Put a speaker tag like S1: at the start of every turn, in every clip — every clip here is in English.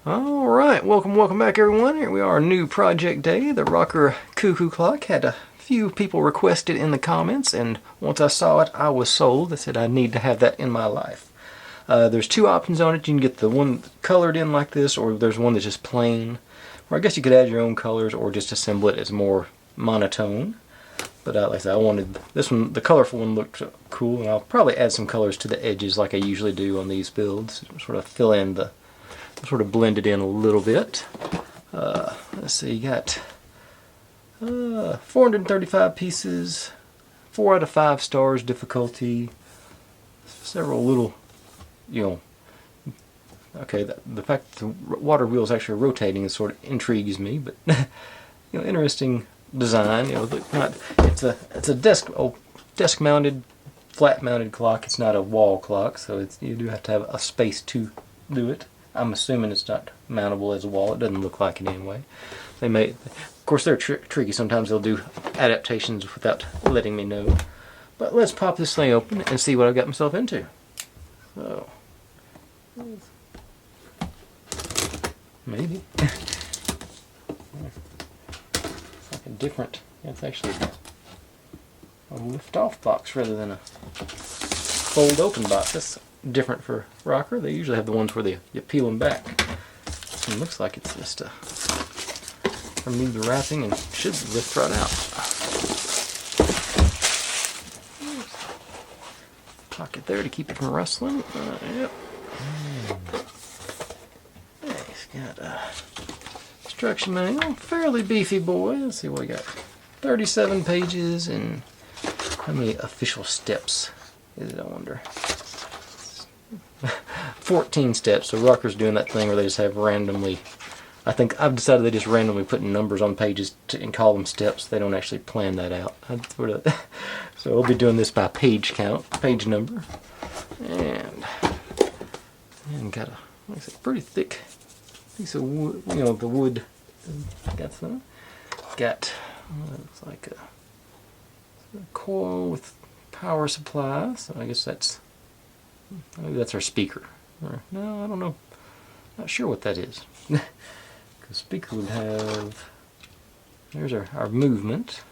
S1: Alright, welcome back everyone. Here we are, new project day, the ROKR Cuckoo clock. Had a few people request it in the comments, and once I saw it, I was sold. I said I need to have that in my life. There's two options on it. You can get the one colored in like this, or there's one that's just plain. Or I guess you could add your own colors, or just assemble it as more monotone. But like I said, I wanted this one, the colorful one looked cool, and I'll probably add some colors to the edges like I usually do on these builds. Sort of fill in the, sort of blend it in a little bit. Let's see, you got 435 pieces, 4 out of 5 stars difficulty, several little, okay, the fact that the water wheel is actually rotating is sort of intrigues me, but interesting design. It's a desk-mounted, flat-mounted clock. It's not a wall clock, so you do have to have a space to do it. I'm assuming it's not mountable as a wall. It doesn't look like it anyway. They may, of course, they're tricky. Sometimes they'll do adaptations without letting me know. But let's pop this thing open and see what I've got myself into. So, maybe. It's like a different. It's actually a lift-off box rather than a fold-open box. That's different for ROKR. They usually have the ones where you peel them back. It looks like it's just remove the wrapping and should lift right out. Pocket there to keep it from rustling. Yep. It's got a instruction manual, fairly beefy boy. Let's see what we got. 37 pages, and how many official steps is it, I wonder? 14 steps. So ROKR's doing that thing where they just have randomly, I think I've decided they just randomly put numbers on pages and call them steps. They don't actually plan that out. So we'll be doing this by page count, page number, and got a, like I said, pretty thick piece of wood. The wood. Got looks like a coil with power supply. So I guess maybe that's our speaker. Or, no, I don't know. Not sure what that is. Because speaker would have. There's our movement.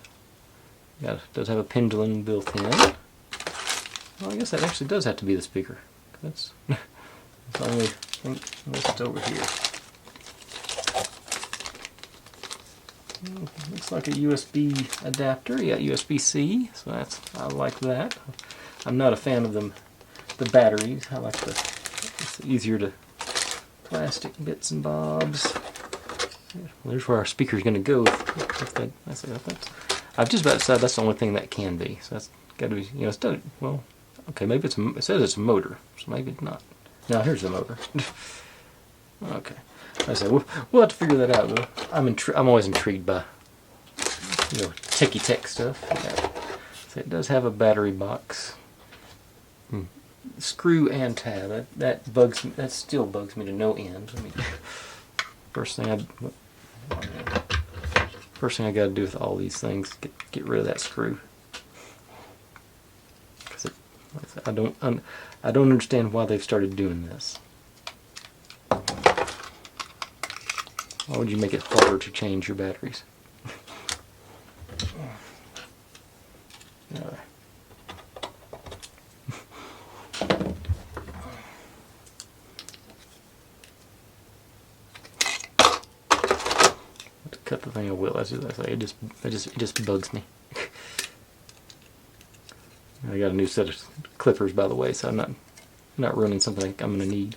S1: It does have a pendulum built in. Well, I guess that actually does have to be the speaker. That's the only thing, unless it's over here. Looks like a USB adapter. Yeah, USB-C. So I like that. I'm not a fan of them. The batteries. I like it's easier to plastic bits and bobs. Well, there's where our speaker is going to go. I've just about decided that's the only thing that can be. So that's got to be, it's done. Well, okay, maybe it says it's a motor, so maybe it's not. Now here's the motor. Okay, I said we'll have to figure that out. Though I'm always intrigued by techie tech stuff. Yeah. So it does have a battery box. Screw and tab. That bugs me. That still bugs me to no end. First thing I got to do with all these things, get rid of that screw. Because I don't understand why they've started doing this. Why would you make it harder to change your batteries? All right. Cut the thing I will. It just bugs me. I got a new set of clippers, by the way, so I'm not ruining something I'm going to need.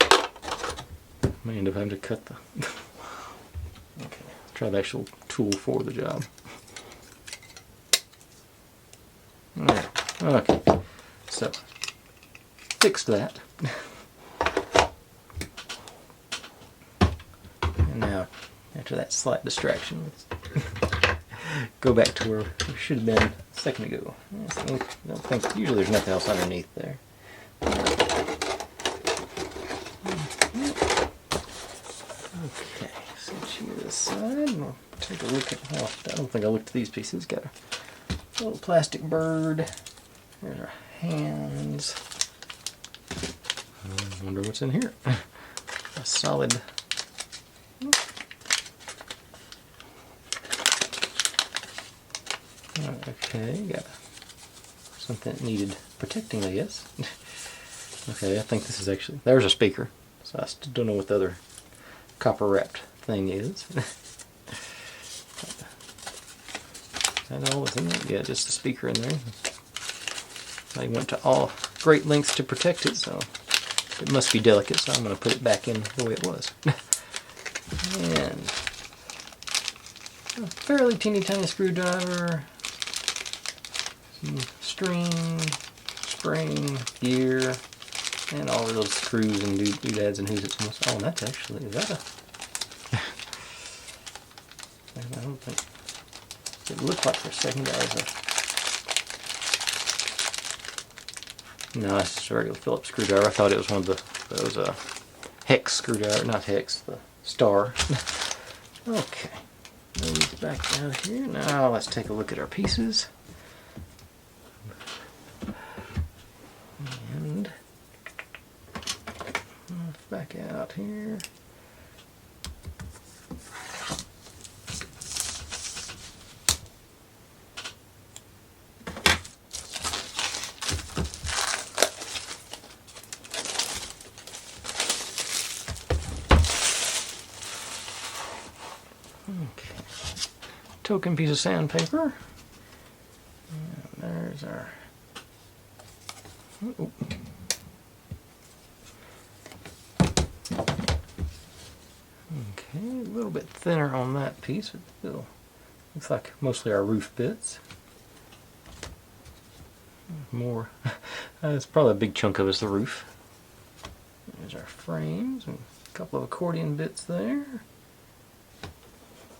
S1: I may end up having to cut the. Okay, try the actual tool for the job. Alright, okay, so fixed that. And now, after that slight distraction, let's go back to where we should have been a second ago. I don't think, usually there's nothing else underneath there. Okay, set you to the side, and we'll take a look at, well, I don't think I looked at these pieces. Got a little plastic bird. There's our hands. I wonder what's in here. A solid. Okay, got something that needed protecting, I guess. Okay, I think this is actually, there's a speaker. So I still don't know what the other copper wrapped thing is. Is that all that's in there? Yeah, just the speaker in there. I went to all great lengths to protect it, so it must be delicate, so I'm going to put it back in the way it was. And a fairly teeny tiny screwdriver, some string, spring, gear, and all of those screws and doodads and who's it's almost. Oh, and that's actually, is that a? I don't think it looked like for a second that was a. No, it's just a regular Phillips screwdriver. I thought it was one of those hex screwdriver, not hex, the star. Okay, those back out here. Now let's take a look at our pieces. And back out here. Okay, token piece of sandpaper. And there's our. Ooh. Okay, a little bit thinner on that piece. It still looks like mostly our roof bits. More. It's probably a big chunk of it's the roof. There's our frames and a couple of accordion bits there.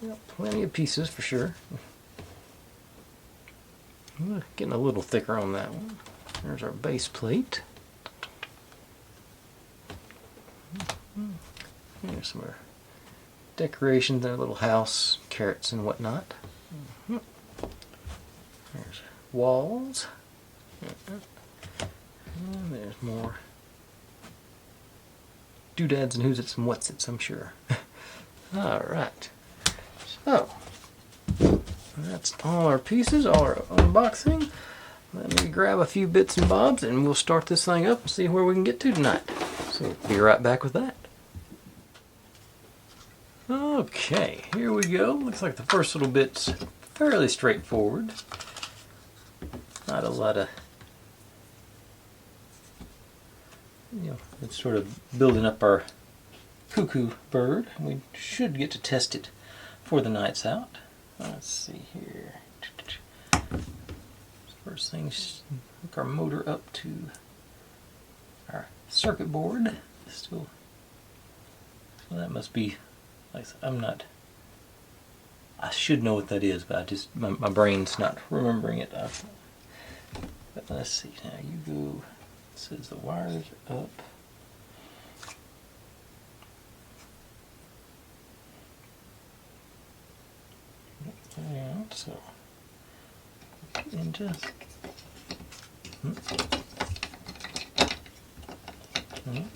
S1: Yep, plenty of pieces for sure. Getting a little thicker on that one. There's our base plate. There's some of our decorations, their little house, carrots and whatnot. There's walls. And there's more doodads and who's it's and what's it's, I'm sure. Alright. So, that's all our pieces, all our unboxing. Let me grab a few bits and bobs and we'll start this thing up and see where we can get to tonight. So, be right back with that. Okay, here we go. Looks like the first little bit's fairly straightforward. Not a lot of, it's sort of building up our cuckoo bird. We should get to test it for the nights out. Let's see here. First thing, hook our motor up to our circuit board. Still, so that must be, like I should know what that is, but my brain's not remembering it. But let's see, now you go, it says the wires are up. Out, so into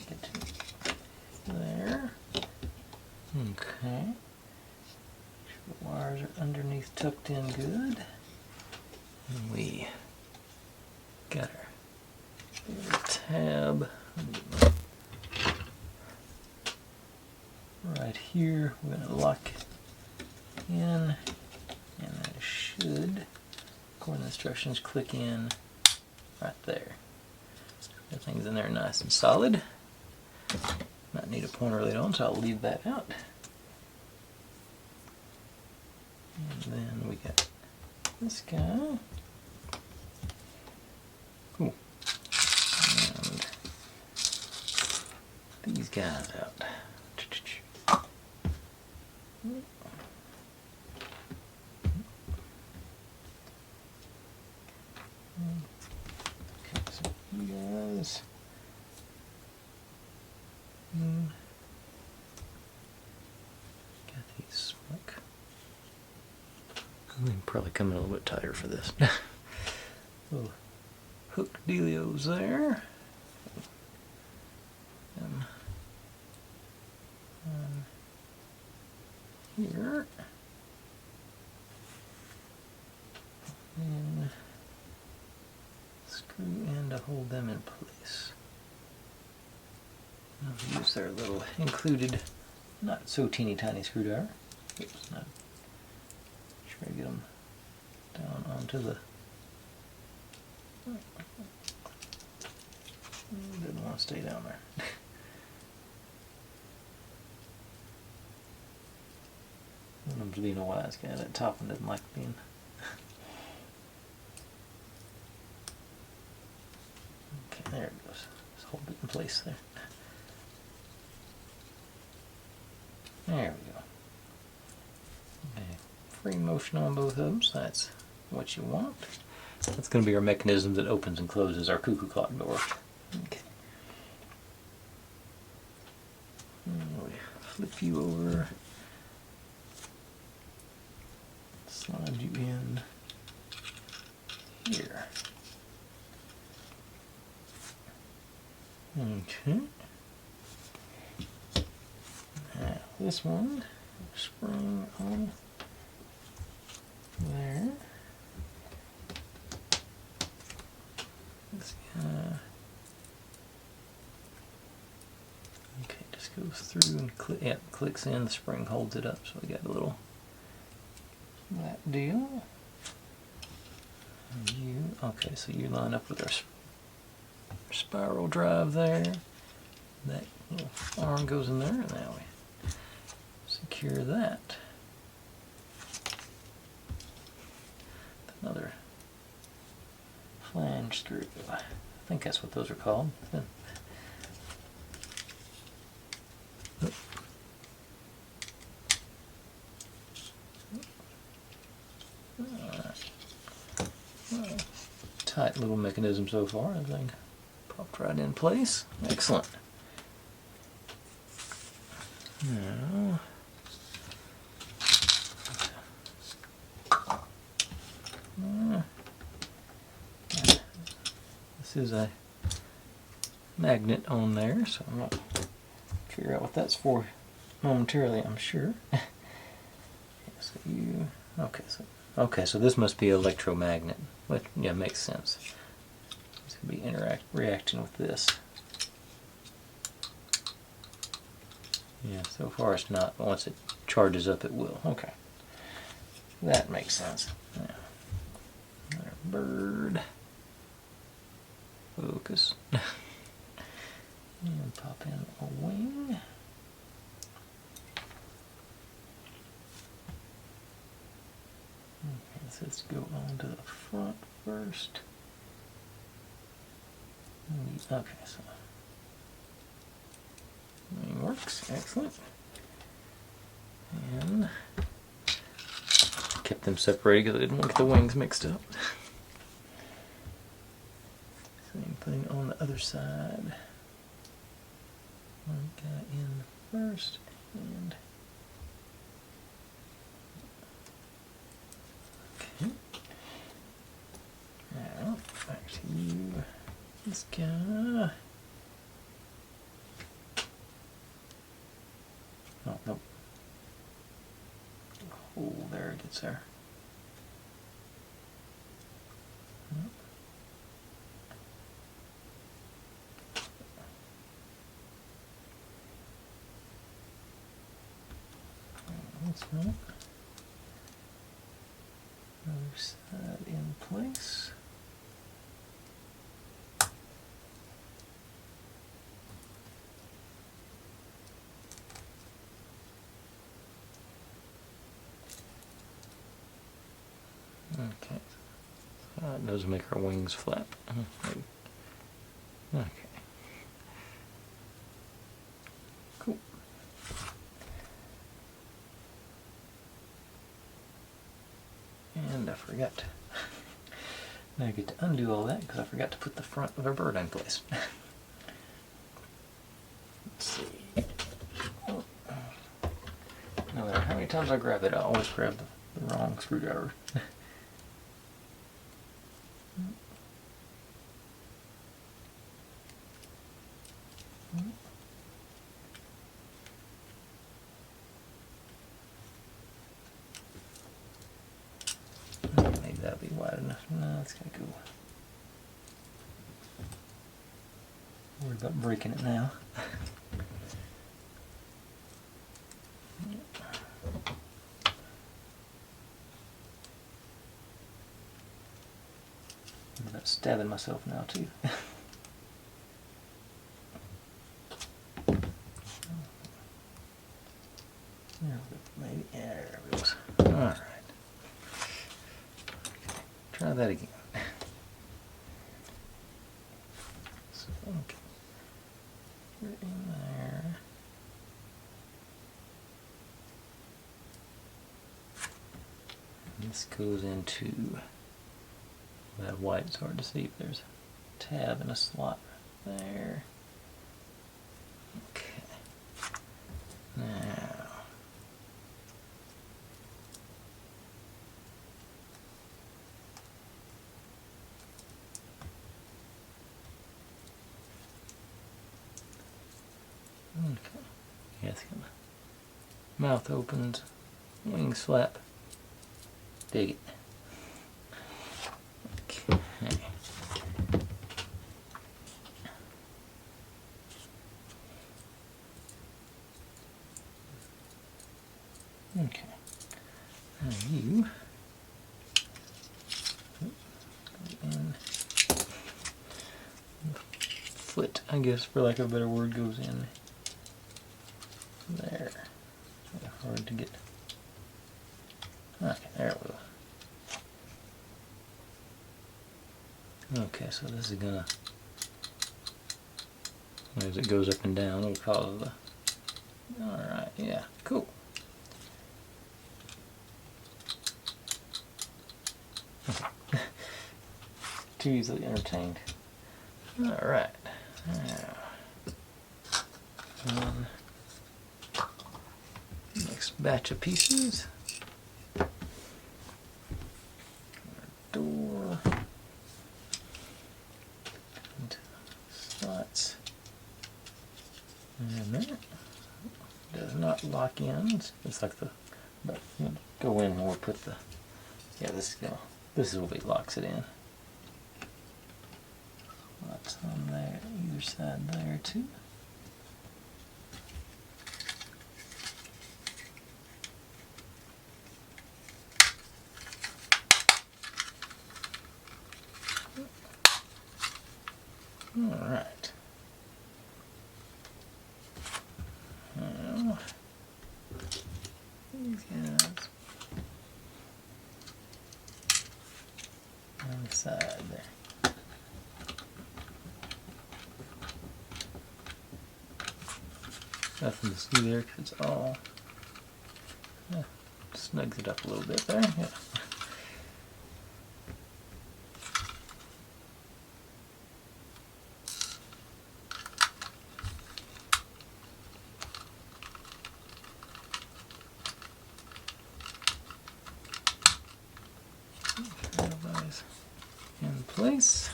S1: get to there. Okay. The wires are underneath, tucked in good. And we got our tab right here. We're going to lock in, and that should, according to the instructions, click in right there. Everything's in there nice and solid. Not need a pointer later on, so I'll leave that out. And then we got this guy. Cool. And these guys out. Okay, so you guys. Got these smoke. I can probably come in a little bit tighter for this. Little hook dealios there. here. And screw in to hold them in place. I'll use their little included, not so teeny tiny screwdriver. Oops, not. Try to get them down onto the. Didn't want to stay down there. One of them's being a wise guy. That top one didn't like being. Okay, there it goes. Just hold it in place there. There we go. Okay. Free motion on both of them, so that's what you want. That's going to be our mechanism that opens and closes our cuckoo clock door. Okay. We flip you over. Slide you in here. Okay. Now this one, spring on there. Okay, just goes through and clicks in. The spring holds it up, so we got a little that deal. And you okay? So you line up with our spiral drive there. That little arm goes in there, and now we secure that. Another flange screw. I think that's what those are called. Tight little mechanism so far. Everything popped right in place. Excellent. Now, this is a magnet on there, so I'm going to figure out what that's for momentarily, I'm sure. So you, okay, so this must be an electromagnet, which, yeah, makes sense. It's going to be reacting with this. Yeah, so far it's not. Once it charges up, it will. Okay. That makes sense. Yeah. Another bird. Focus. And pop in a wing. Okay, so let's go on to the front first. Okay, so wing works. Excellent. And kept them separated because I didn't want to get the wings mixed up. Same thing on the other side. One guy in first, and okay. Now back to you. This guy. Oh, nope. Oh, there it gets there. Nope. This one. Other side in place. Okay. It does make our wings flap. Okay. Cool. And I forgot. Now I get to undo all that because I forgot to put the front of our bird in place. Let's see. Oh. No matter how many times I grab it, I always grab the wrong screwdriver. wide enough. No, it's gotta go. Worried about breaking it now. I'm about stabbing myself now too. Maybe, yeah, there it goes. Alright. Try that again. So, okay. You're in there. And this goes into that white. It's hard to see if there's a tab and a slot right there. Okay. Now. Okay. Yeah, it's gonna. Mouth opens, wings flap. Dig it. Okay. Okay. Now you in foot, I guess, for lack of a better word, goes in there. Hard to get. Okay, there we go. Okay, so this is gonna, as it goes up and down, it'll cause the. Alright, yeah, cool. Too easily entertained. Alright. Now, next batch of pieces. Door. And slots. And that does not lock in. It's like the, but go in more, put the, yeah, this will be locks it in. Lots on there, either side there too. All right. Now, these guys on the side there. Nothing to see there because it's all, yeah, snugs it up a little bit there. Yeah. Everybody's in place.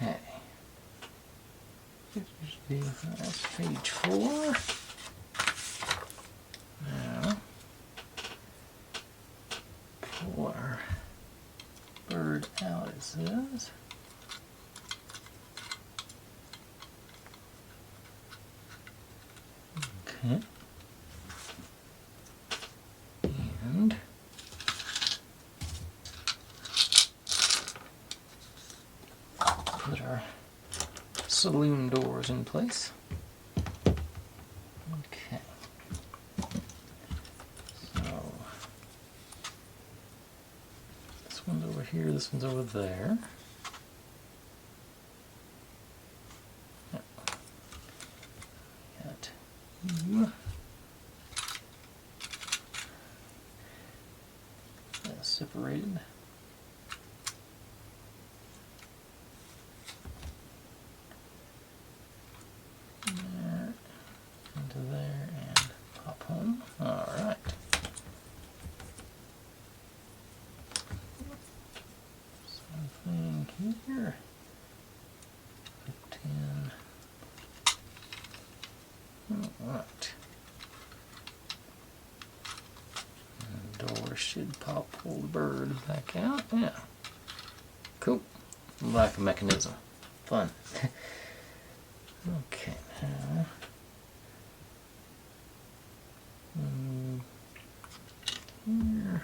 S1: Okay. That's page 4. Now, pull our bird out as this. Okay. And put our saloon doors in place. Okay. So this one's over here, this one's over there. Yep. Got you. That's separated. There, into there, and pop home. All right. Something here. 15. All right. And door shut. should pull the bird back out. Yeah. Cool. Like a mechanism. Fun. Okay, now. Here.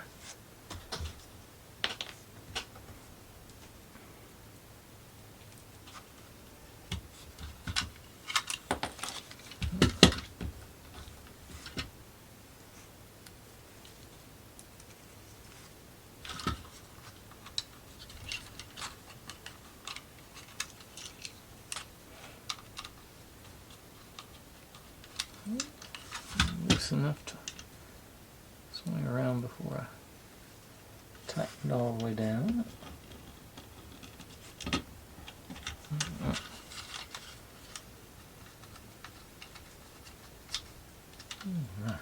S1: Loose enough to swing around before I tighten it all the way down. Alright.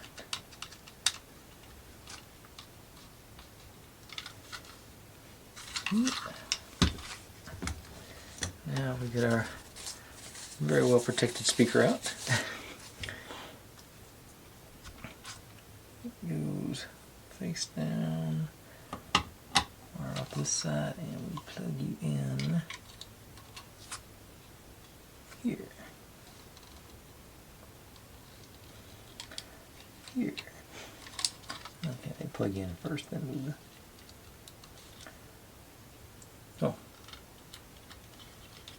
S1: Now we get our very well protected speaker out. It goes face down, wire off this side, and we plug you in here. Here. Okay, they plug you in first, then move. Oh.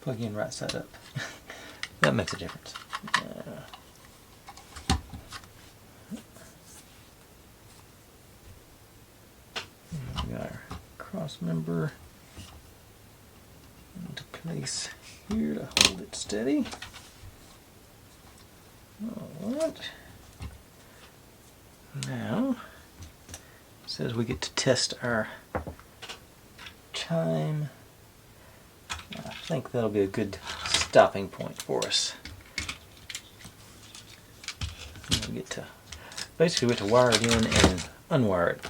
S1: Plug you in right side up. That makes a difference. We got our cross member into place here to hold it steady. Alright. Now, it says we get to test our chime. I think that'll be a good stopping point for us. We get to basically we have to wire it in and unwire it.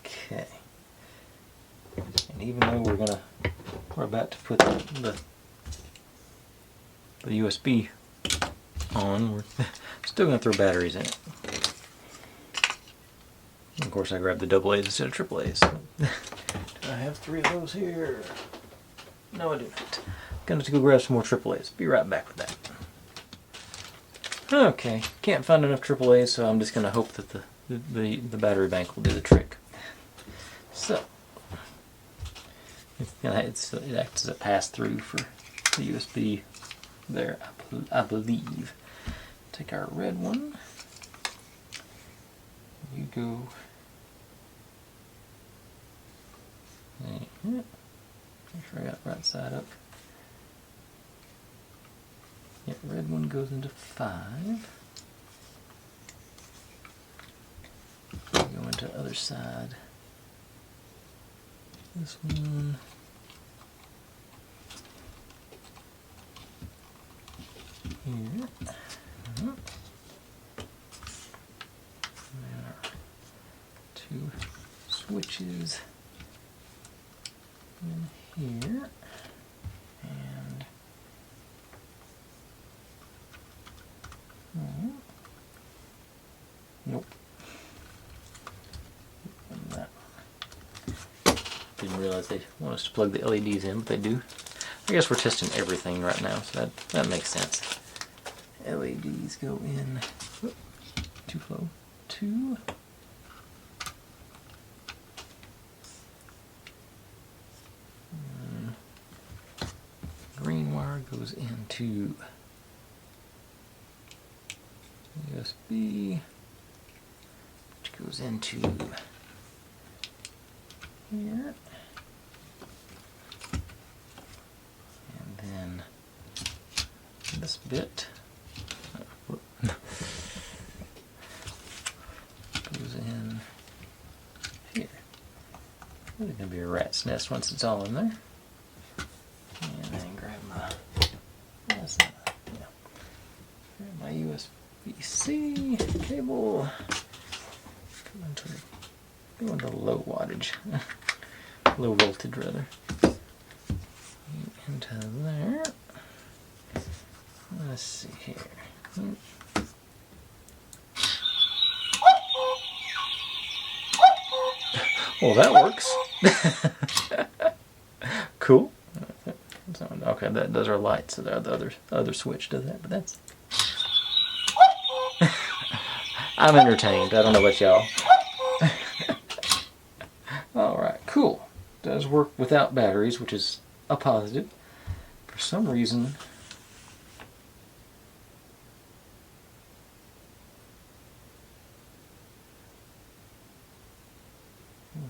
S1: Okay. And even though we're about to put the USB on, we're still going to throw batteries in it. Of course, I grabbed the AA's instead of AAA's. Do I have 3 of those here? No, I do not. Gonna have to go grab some more AAA's. Be right back with that. Okay, can't find enough AAA's, so I'm just gonna hope that the battery bank will do the trick. So, it acts as a pass-through for the USB there, I believe. Take our red one. You go. Make sure I got the right side up. Yep, red one goes into 5. Go into the other side. This one. Here. And our 2 switches in here. And nope. That. Didn't realize they want us to plug the LEDs in, but they do. I guess we're testing everything right now, so that makes sense. LEDs go in. Too low. 2. Green wire goes into USB, which goes into here, and then this bit goes in here. There's going to be a rat's nest once it's all in there. And then grab my USB-C cable. Go into low wattage, low voltage rather. Into there. Let's see here. Well, that works. Cool. Okay, those are lights. So the other switch does that, but that's... I'm entertained. I don't know about y'all. Alright, cool. Does work without batteries, which is a positive. For some reason...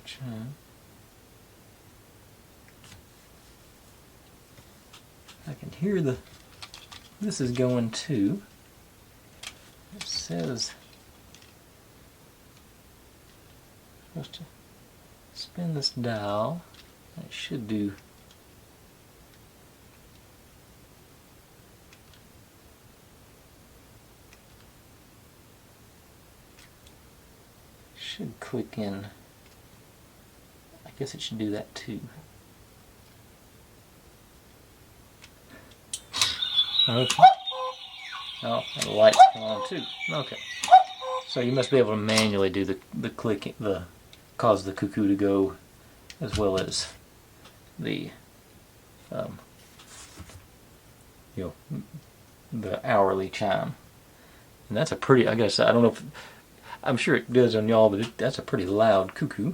S1: Which, I can hear this is going too. It says I'm supposed to spin this dial. It should do. Should click in. I guess it should do that too. Okay. Oh, and the lights come on too. Okay. So you must be able to manually do the clicking, cause the cuckoo to go, as well as the the hourly chime. And that's a pretty, I guess, I don't know if, I'm sure it does on y'all, but that's a pretty loud cuckoo.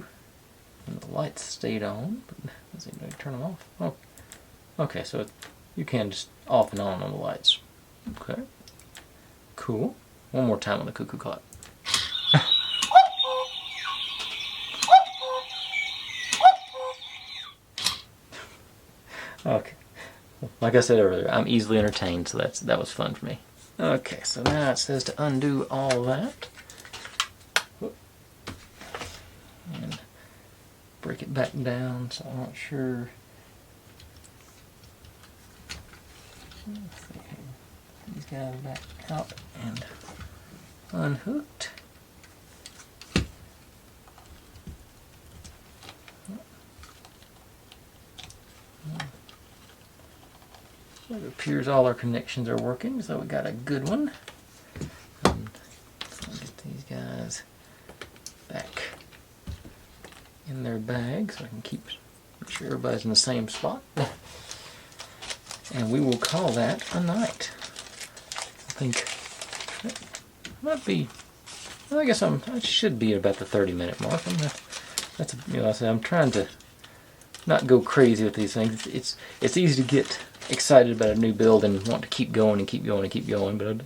S1: And the lights stayed on, but let's see, did I turn them off? Oh, okay, so you can just off and on the lights. Okay, cool. One more time on the cuckoo clock. Okay, like I said earlier, I'm easily entertained, so that was fun for me. Okay, so now it says to undo all that. And break it back down, so I'm not sure. These guys back out and unhooked. So it appears all our connections are working, so we got a good one. And I'll get these guys back in their bag so I can make sure everybody's in the same spot. And we will call that a night. I think that might be, well, I guess I should be at about the 30-minute mark. That's I'm trying to not go crazy with these things. It's easy to get excited about a new build and want to keep going and keep going and keep going, but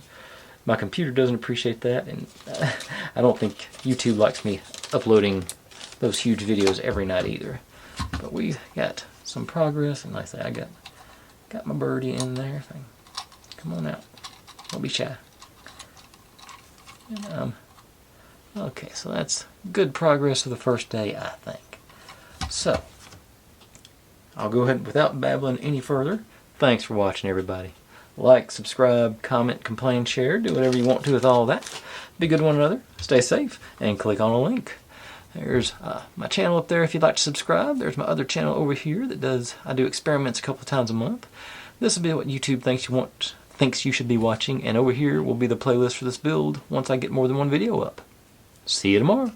S1: my computer doesn't appreciate that, and I don't think YouTube likes me uploading those huge videos every night either. But we got some progress, and like I say, I got my birdie in there. Come on out. Don't be shy. And, okay, so that's good progress for the first day, I think. So, I'll go ahead without babbling any further. Thanks for watching, everybody. Like, subscribe, comment, complain, share. Do whatever you want to with all that. Be good to one another. Stay safe. And click on a link. There's my channel up there if you'd like to subscribe. There's my other channel over here that I do experiments a couple of times a month. This will be what YouTube thinks you should be watching. And over here will be the playlist for this build once I get more than one video up. See you tomorrow.